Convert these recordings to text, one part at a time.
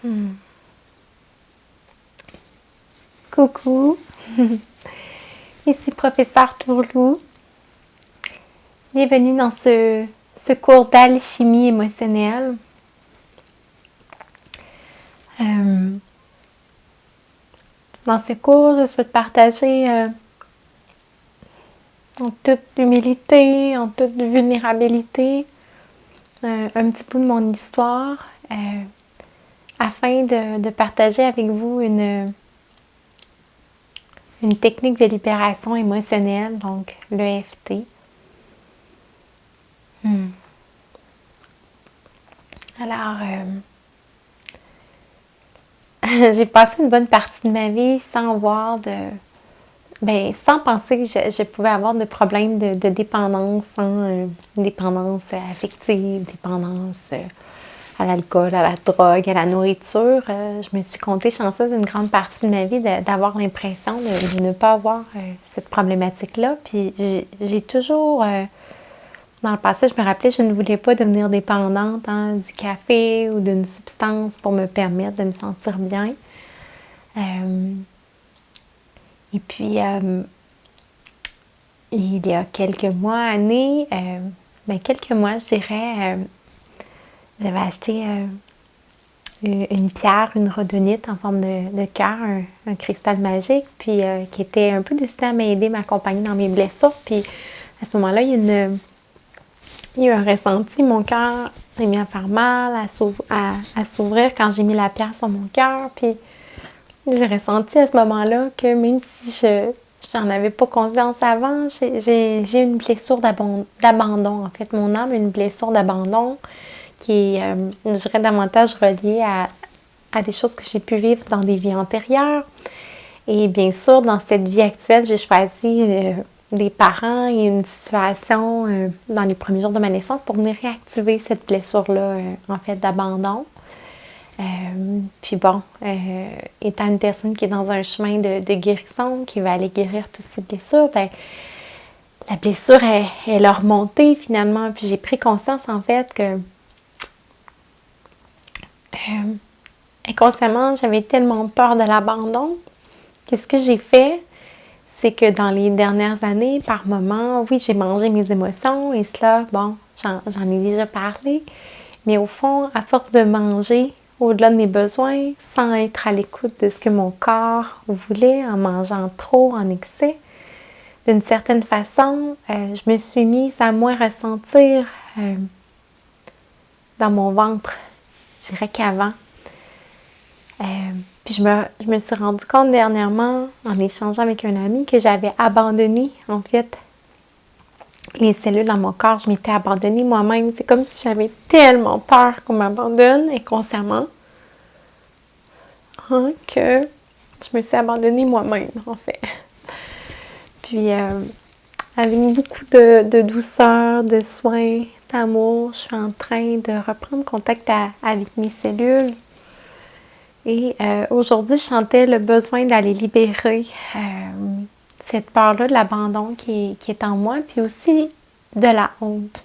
Hmm. Coucou, ici professeur Tourlou. Bienvenue dans ce cours d'alchimie émotionnelle. Dans ce cours, je souhaite partager en toute humilité, en toute vulnérabilité, un petit bout de mon histoire afin de partager avec vous une technique de libération émotionnelle, donc l'EFT. Alors, j'ai passé une bonne partie de ma vie sans sans penser que je pouvais avoir de problèmes de dépendance, dépendance affective, dépendance à l'alcool, à la drogue, à la nourriture. Je me suis comptée chanceuse une grande partie de ma vie d'avoir l'impression de ne pas avoir cette problématique-là. Puis j'ai toujours, dans le passé, je me rappelais, je ne voulais pas devenir dépendante du café ou d'une substance pour me permettre de me sentir bien. Et puis, il y a quelques années, quelques mois, je dirais, j'avais acheté une pierre, une rhodonite en forme de cœur, un cristal magique, puis qui était un peu destiné à m'aider, m'accompagner dans mes blessures. Puis à ce moment-là, il y a eu un ressenti, mon cœur s'est mis à faire mal, à s'ouvrir quand j'ai mis la pierre sur mon cœur. Puis j'ai ressenti à ce moment-là que même si j'en avais pas conscience avant, j'ai une blessure d'abandon. En fait, mon âme a une blessure d'abandon qui est, je dirais, davantage reliée à des choses que j'ai pu vivre dans des vies antérieures. Et bien sûr, dans cette vie actuelle, j'ai choisi des parents et une situation dans les premiers jours de ma naissance pour venir réactiver cette blessure-là, en fait, d'abandon. Puis bon, étant une personne qui est dans un chemin de guérison, qui va aller guérir toutes ces blessures, la blessure, elle a remonté finalement. Puis j'ai pris conscience en fait que inconsciemment, j'avais tellement peur de l'abandon que ce que j'ai fait, c'est que dans les dernières années, par moments, oui, j'ai mangé mes émotions et cela, bon, j'en ai déjà parlé, mais au fond, à force de manger au-delà de mes besoins, sans être à l'écoute de ce que mon corps voulait, en mangeant trop, en excès, d'une certaine façon, je me suis mise à moins ressentir dans mon ventre, je dirais qu'avant. Puis je me suis rendu compte dernièrement, en échangeant avec un ami, que j'avais abandonné, en fait, les cellules dans mon corps. Je m'étais abandonnée moi-même. C'est comme si j'avais tellement peur qu'on m'abandonne inconsciemment que je me suis abandonnée moi-même, en fait. Puis, avec beaucoup de douceur, de soin, d'amour, je suis en train de reprendre contact avec mes cellules. Et aujourd'hui, je sentais le besoin d'aller libérer cette peur-là de l'abandon qui est en moi, puis aussi de la honte.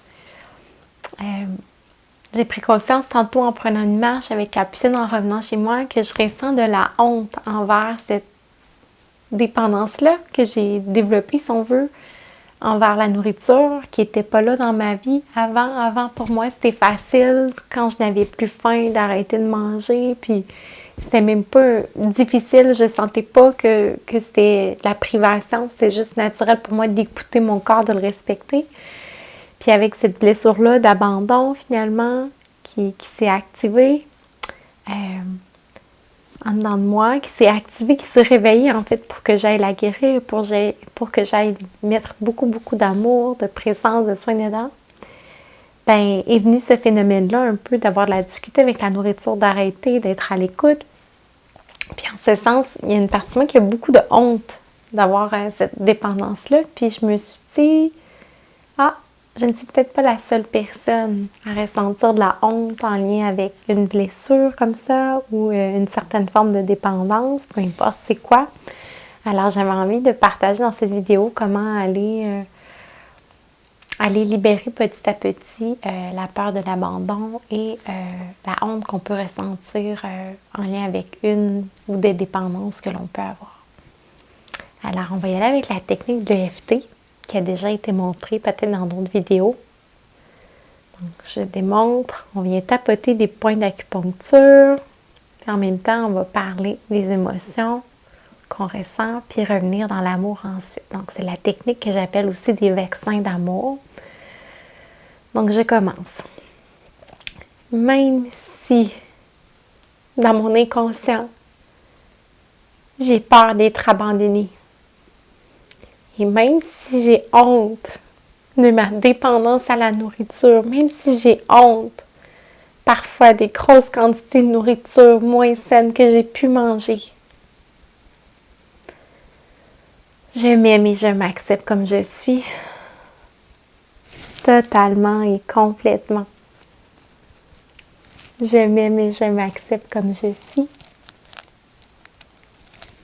J'ai pris conscience tantôt en prenant une marche avec Capucine en revenant chez moi que je ressens de la honte envers cette dépendance-là que j'ai développée, si on veut, envers la nourriture, qui n'était pas là dans ma vie avant. Avant, pour moi, c'était facile quand je n'avais plus faim d'arrêter de manger, puis c'était même pas difficile. Je sentais pas que c'était la privation. C'était juste naturel pour moi d'écouter mon corps, de le respecter. Puis avec cette blessure-là d'abandon, finalement, qui s'est activée en dedans de moi, qui s'est activée, qui s'est réveillée, en fait, pour que j'aille la guérir, pour que j'aille mettre beaucoup, beaucoup d'amour, de présence, de soin dedans, est venu ce phénomène-là, un peu d'avoir de la difficulté avec la nourriture, d'arrêter, d'être à l'écoute. Puis en ce sens, il y a une partie de moi qui a beaucoup de honte d'avoir cette dépendance-là. Puis je me suis dit, je ne suis peut-être pas la seule personne à ressentir de la honte en lien avec une blessure comme ça ou une certaine forme de dépendance, peu importe c'est quoi. Alors j'avais envie de partager dans cette vidéo comment aller aller libérer petit à petit la peur de l'abandon et la honte qu'on peut ressentir en lien avec une ou des dépendances que l'on peut avoir. Alors, on va y aller avec la technique de l'EFT qui a déjà été montrée peut-être dans d'autres vidéos. Donc, je démontre, on vient tapoter des points d'acupuncture, puis en même temps, on va parler des émotions qu'on ressent, puis revenir dans l'amour ensuite. Donc, c'est la technique que j'appelle aussi des vaccins d'amour. Donc, je commence. Même si, dans mon inconscient, j'ai peur d'être abandonnée, et même si j'ai honte de ma dépendance à la nourriture, même si j'ai honte parfois des grosses quantités de nourriture moins saine que j'ai pu manger, je m'aime et je m'accepte comme je suis, totalement et complètement. Je m'aime et je m'accepte comme je suis,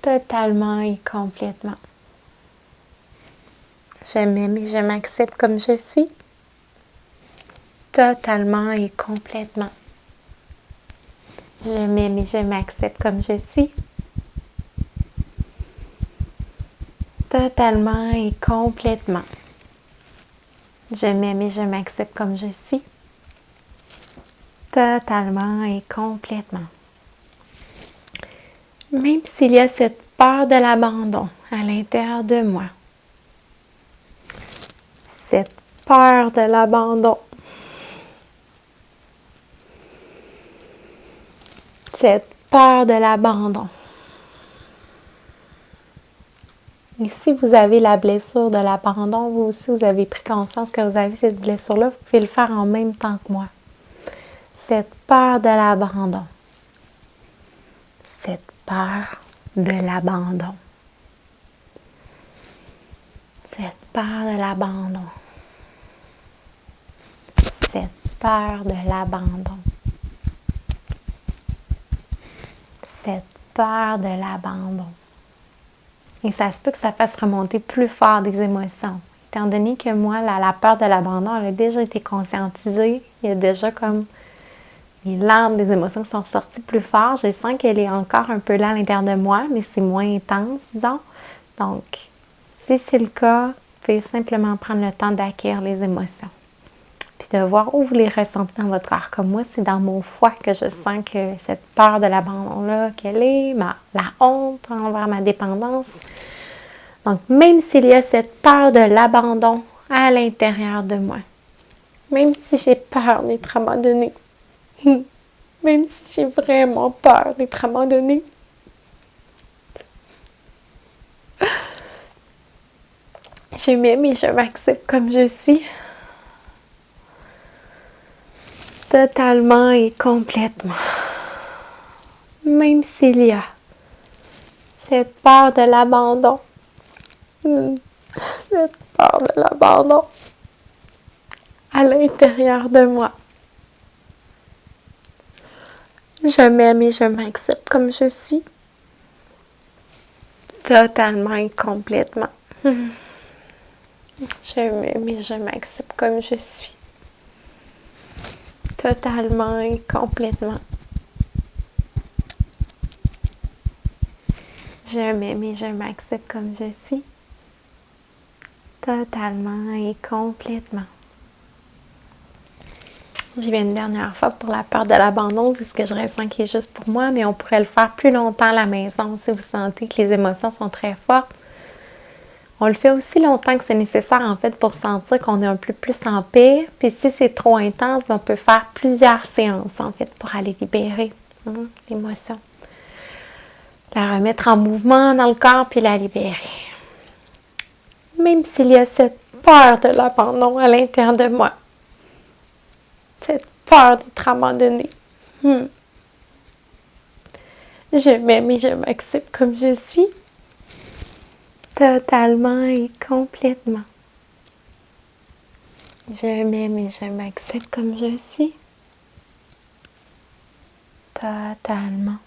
totalement et complètement. Je m'aime et je m'accepte comme je suis, totalement et complètement. Je m'aime et je m'accepte comme je suis, totalement et complètement. Je m'aime et je m'accepte comme je suis, totalement et complètement. Même s'il y a cette peur de l'abandon à l'intérieur de moi, cette peur de l'abandon, cette peur de l'abandon. Et si vous avez la blessure de l'abandon, vous aussi, vous avez pris conscience que vous avez cette blessure-là, vous pouvez le faire en même temps que moi. Cette peur de l'abandon. Cette peur de l'abandon. Cette peur de l'abandon. Cette peur de l'abandon. Cette peur de l'abandon. Et ça se peut que ça fasse remonter plus fort des émotions. Étant donné que moi, la peur de l'abandon, elle a déjà été conscientisée, il y a déjà comme les larmes des émotions qui sont sorties plus fort. Je sens qu'elle est encore un peu là à l'intérieur de moi, mais c'est moins intense, disons. Donc, si c'est le cas, vous pouvez simplement prendre le temps d'accueillir les émotions. Puis de voir où vous les ressentez dans votre corps. Comme moi, c'est dans mon foie que je sens que cette peur de l'abandon-là, qu'elle est, la honte envers ma dépendance. Donc, même s'il y a cette peur de l'abandon à l'intérieur de moi, même si j'ai peur d'être abandonnée, même si j'ai vraiment peur d'être abandonnée, je m'aime et je m'accepte comme je suis, totalement et complètement. Même s'il y a cette peur de l'abandon, cette peur de l'abandon à l'intérieur de moi. Je m'aime et je m'accepte comme je suis, totalement et complètement. Je m'aime et je m'accepte comme je suis, totalement et complètement. Je m'aime et je m'accepte comme je suis, totalement et complètement. J'y vais une dernière fois pour la peur de l'abandon, c'est ce que je ressens qui est juste pour moi, mais on pourrait le faire plus longtemps à la maison si vous sentez que les émotions sont très fortes. On le fait aussi longtemps que c'est nécessaire en fait pour sentir qu'on est un peu plus en paix. Puis si c'est trop intense, on peut faire plusieurs séances en fait pour aller libérer l'émotion. La remettre en mouvement dans le corps puis la libérer. Même s'il y a cette peur de l'abandon à l'intérieur de moi. Cette peur d'être abandonnée. Je m'aime et je m'accepte comme je suis. Totalement et complètement. Je m'aime et je m'accepte comme je suis. Totalement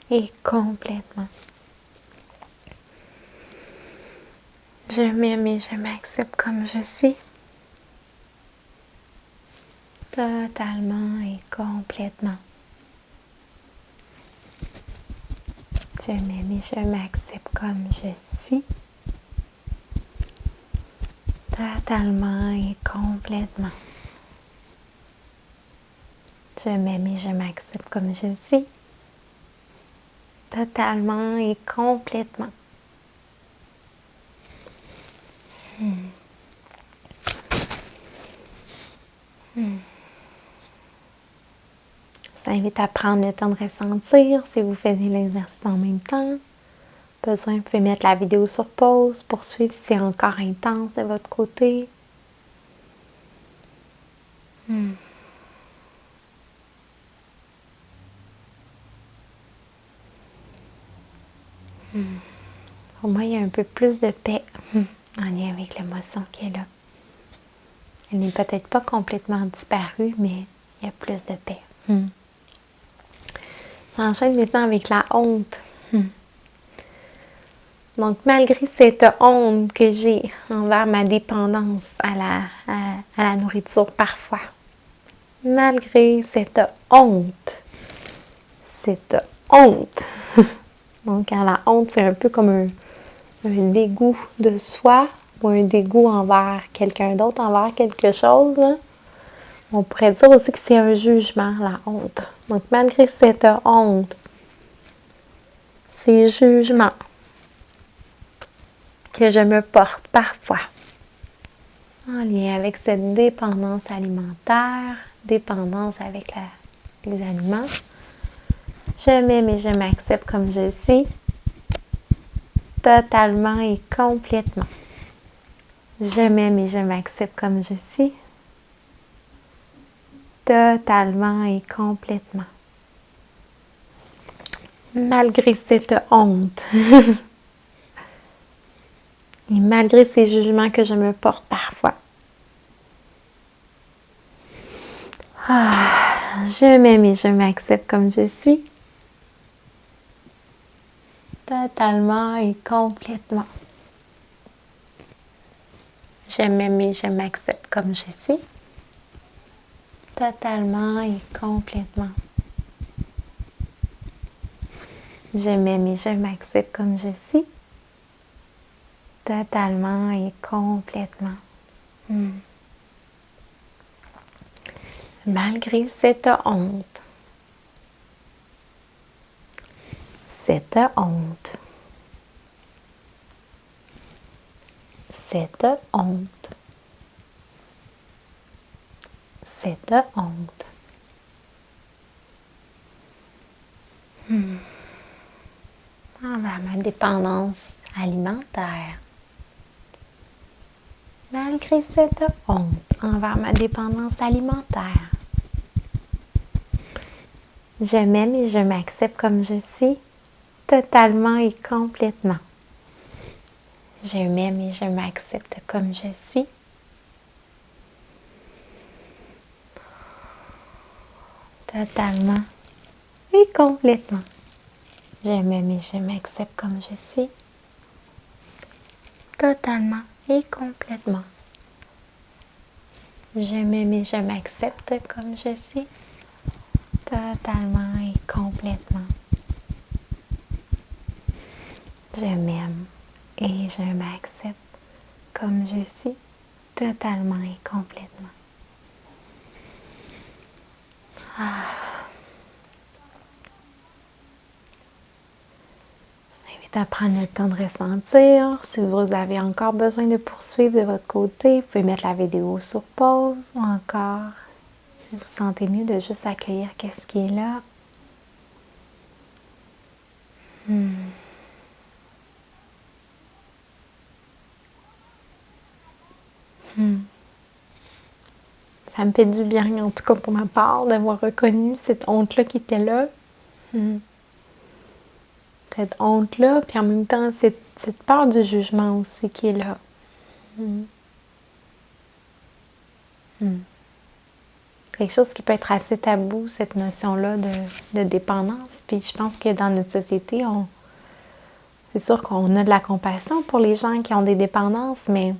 et complètement. Je m'aime et je m'accepte comme je suis. totalement et complètement. Je m'aime et je m'accepte comme je suis. Totalement et complètement. Je m'aime et je m'accepte comme je suis. Totalement et complètement. Je vous invite à prendre le temps de ressentir si vous faites l'exercice en même temps. Besoin, vous pouvez mettre la vidéo sur pause pour suivre si c'est encore intense de votre côté. Pour moi, il y a un peu plus de paix en lien avec l'émotion qui est là. Elle n'est peut-être pas complètement disparue, mais il y a plus de paix. J'enchaîne maintenant avec la honte. Donc, malgré cette honte que j'ai envers ma dépendance à la nourriture parfois, malgré cette honte, donc la honte, c'est un peu comme un dégoût de soi ou un dégoût envers quelqu'un d'autre, envers quelque chose. Là. On pourrait dire aussi que c'est un jugement, la honte. Donc, malgré cette honte, ces jugements que je me porte parfois en lien avec cette dépendance alimentaire, dépendance avec les aliments, je m'aime et je m'accepte comme je suis, totalement et complètement. Je m'aime et je m'accepte comme je suis, totalement et complètement. Malgré cette honte et malgré ces jugements que je me porte parfois, je m'aime et je m'accepte comme je suis, totalement et complètement. Je m'aime et je m'accepte comme je suis, totalement et complètement. Je m'aime et je m'accepte comme je suis, totalement et complètement. Malgré cette honte, cette honte, cette honte, cette honte. Envers ma dépendance alimentaire. Malgré cette honte envers ma dépendance alimentaire. Je m'aime et je m'accepte comme je suis, totalement et complètement. Je m'aime et je m'accepte comme je suis. Totalement et complètement. Je m'aime et je m'accepte comme je suis. Totalement et complètement. Je m'aime et je m'accepte comme je suis. Totalement et complètement. Je m'aime et je m'accepte comme je suis, totalement et complètement. Je vous invite à prendre le temps de ressentir. Si vous avez encore besoin de poursuivre de votre côté, vous pouvez mettre la vidéo sur pause ou encore, si vous sentez mieux, de juste accueillir qu'est-ce qui est là. Ça me fait du bien, en tout cas pour ma part, d'avoir reconnu cette honte-là qui était là. Cette honte-là, puis en même temps, cette peur du jugement aussi qui est là. Quelque chose qui peut être assez tabou, cette notion-là de dépendance. Puis je pense que dans notre société, c'est sûr qu'on a de la compassion pour les gens qui ont des dépendances, mais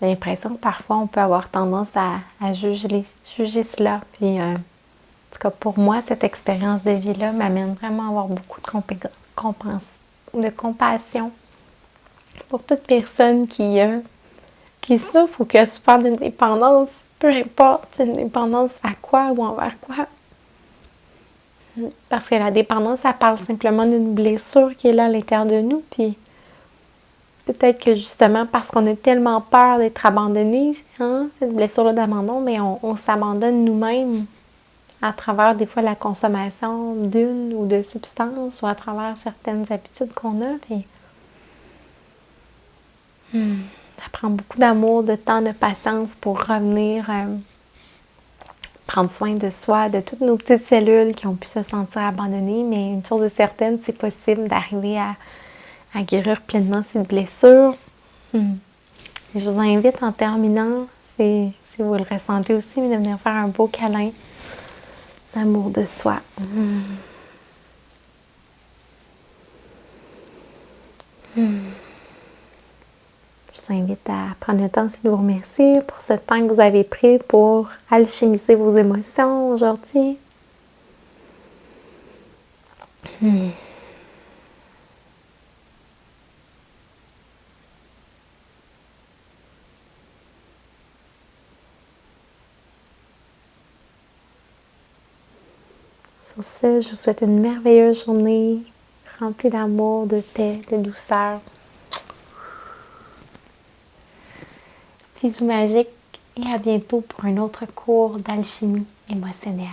j'ai l'impression que parfois on peut avoir tendance à juger cela. Puis, en tout cas, pour moi, cette expérience de vie-là m'amène vraiment à avoir beaucoup de compassion pour toute personne qui souffre ou qui a souffert d'une dépendance, peu importe, une dépendance à quoi ou envers quoi. Parce que la dépendance, ça parle simplement d'une blessure qui est là à l'intérieur de nous, puis peut-être que justement parce qu'on a tellement peur d'être abandonné, cette blessure-là d'abandon, mais on s'abandonne nous-mêmes à travers des fois la consommation d'une ou de substances ou à travers certaines habitudes qu'on a. Puis, ça prend beaucoup d'amour, de temps, de patience pour revenir prendre soin de soi, de toutes nos petites cellules qui ont pu se sentir abandonnées. Mais une chose est certaine, c'est possible d'arriver à guérir pleinement cette blessure. Je vous invite en terminant, si vous le ressentez aussi, de venir faire un beau câlin d'amour de soi. Je vous invite à prendre le temps aussi de vous remercier pour ce temps que vous avez pris pour alchimiser vos émotions aujourd'hui. Sur ce, je vous souhaite une merveilleuse journée remplie d'amour, de paix, de douceur. Bisous magiques et à bientôt pour un autre cours d'alchimie émotionnelle.